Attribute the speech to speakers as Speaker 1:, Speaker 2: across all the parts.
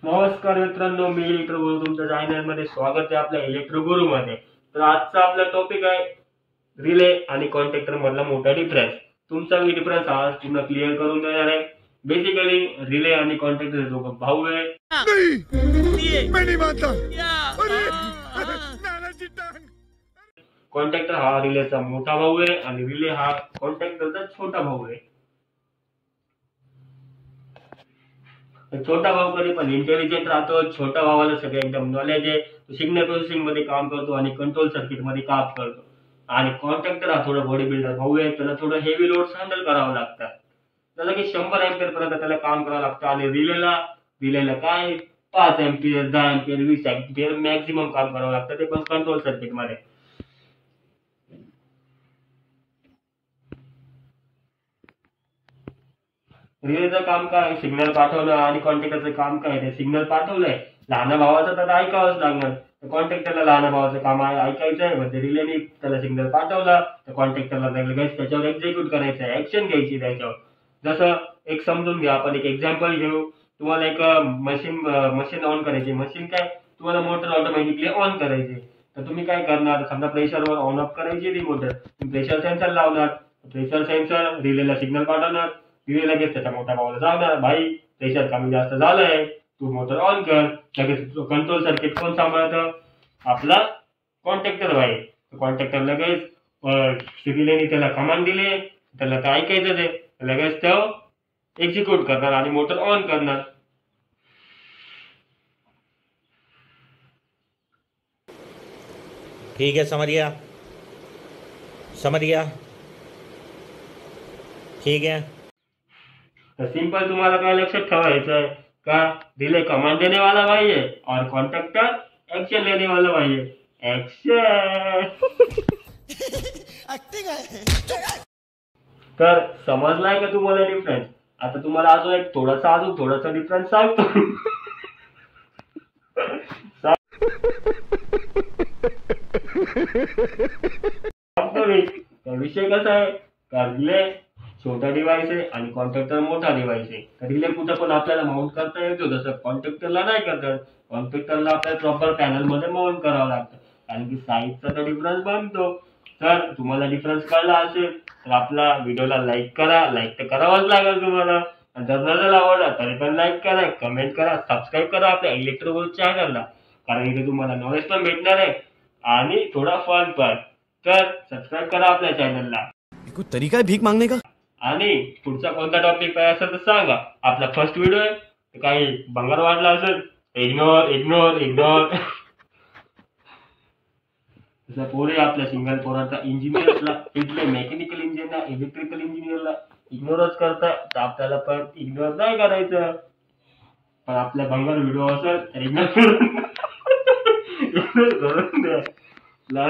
Speaker 1: नमस्कार मित्रांनो, मी इलेक्ट्रो गुरु तुमच्या चॅनल मध्ये स्वागत आहे आपल्या इलेक्ट्रो गुरु मध्ये। तर आजचा आपला टॉपिक आहे रिले आणि कॉन्टॅक्टर मधला मोठा डिफरन्स। तुमचा मी डिफरन्स आज पूर्ण क्लिअर करून देणार आहे। बेसिकली रिले आणि कॉन्टॅक्टर दोघं भाऊ आहे।
Speaker 2: मैं नहीं मानता।
Speaker 1: कॉन्टॅक्टर हा रिलेचा मोठा भाऊ आहे आणि रिले हा कॉन्टॅक्टरचा छोटा भाऊ आहे। छोटा भाऊ कधी पण इंटेलिजंट राहतो, छोटा भावाला सगळं एकदम नॉलेज आहे, तो सिग्नल प्रोसेसिंग मध्ये काम करतो आणि कंट्रोल सर्किट मध्ये काम करतो। आणि कॉन्टॅक्टर हा थोडा बॉडी बिल्डर भाऊ आहे, त्याला थोडं हेवी लोड्स हँडल करावं लागतात, त्याला की 100 एम्पियर पर्यंत त्याला काम करावं लागतं। आणि रिलेला काय 5 एम्पियर 10 एम्पियर 20 एम्पियर मॅक्सिमम काम करावं लागतं, ते पण कंट्रोल सर्किट मध्ये। रिलेचं काम काय, सिग्नल पाठवणं आणि कॉन्टॅक्टरचं काम काय, ते सिग्नल पाठवलंय लहान भावाचं तर ऐकावंच लागणार। कॉन्टॅक्टरला लहान भावाचं काम ऐकायचं आहे, म्हणजे रिलेने त्याला सिग्नल पाठवला तर कॉन्टॅक्टरला लगेच त्याच्यावर एक्झिक्यूट करायचं आहे, ऍक्शन घ्यायची त्याच्यावर। जसं एक समजून घ्या, आपण एक एक्झाम्पल घेऊ। तुम्हाला एक मशीन ऑन करायची, मशीन काय तुम्हाला मोटर ऑटोमॅटिकली ऑन करायची, तर तुम्ही काय करणार, समजा प्रेशरवर ऑन ऑफ करायची ती मोटर, प्रेशर सेन्सर लावणार, प्रेशर सेन्सर रिलेला सिग्नल पाठवणार, रिले लगेच त्याच्या मोठ्या भावाला सांगणार, भाई प्रेशर कमी जास्त झालंय, तू मोटर ऑन कर। लगेच कंट्रोल सर्किट कोण सांभाळतं, आपला कॉन्टॅक्टर भाई। कॉन्टॅक्टर लगेच रिलेने त्याला कमांड दिली, त्याला काय ऐकायचं ते लगेच तो एक्झिक्यूट करणार आणि मोटर ऑन करणार।
Speaker 3: ठीक है, समझ गया ठीक है।
Speaker 1: तो सिंपल तुम्हाला काय लक्षात ठेवायचं है का, रिले कमांड देने वाला भाई है और कॉन्टैक्टर एक्शन लेने वाला भाई है। एक्शन तर समजलाय का तुम्हाला डिफरन्स? आता तुम्हाला अजून एक थोडासा डिफरन्स सांगतो। विषय कसा आहे का, रिले छोटा डिव्हाइस आहे आणि कॉन्टॅक्टर मोठा डिव्हाइस आहे। तर रिले कुठं पण आपल्याला माउंट करता येतो, जसं कॉन्टॅक्टरला नाही करतात। कॉन्टॅक्टरला आपल्याला प्रॉपर पॅनल मध्ये माउंट करावं लागतं, कारण की साईजचा तर डिफरन्स बनतो। तर तुम्हाला डिफरन्स कळला असेल तर आपला व्हिडिओला लाईक करा, लाईक तर करावंच लागेल तुम्हाला। जर नसेल आवडला तरी पण लाईक करा, कमेंट करा, सबस्क्राईब करा आपल्या इलेक्ट्रो गुरु चॅनलला, कारण इथे तुम्हाला नॉलेज पण भेटणार आहे आणि थोडा फन पण। तर सबस्क्राईब करा आपल्या चॅनलला।
Speaker 2: कोई तरीका है भीख मांगने का?
Speaker 1: आणि पुढचा कोणता टॉपिक पाहिजे असेल तर सांगा। आपला फर्स्ट व्हिडिओ आहे, काही भंगार वाटला असेल इग्नोर। जसं पोरे आपल्या सिंगल पोराचा इंजिनियरला इथले मेकॅनिकल इंजिनियर इलेक्ट्रिकल इंजिनियरला इग्नोरच करताय, तर आपल्याला पण इग्नोर नाही करायचं। पण आपल्या भंगार व्हिडिओ असेल तर इग्नोर करून द्या,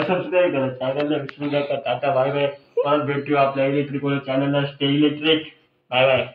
Speaker 1: सबस्क्राईब करा चॅनलला, विसरू नका। टाटा बाय बाय, परत भेटूया आपल्या इलेक्ट्रिकल चॅनलला। Stay electric, bye bye.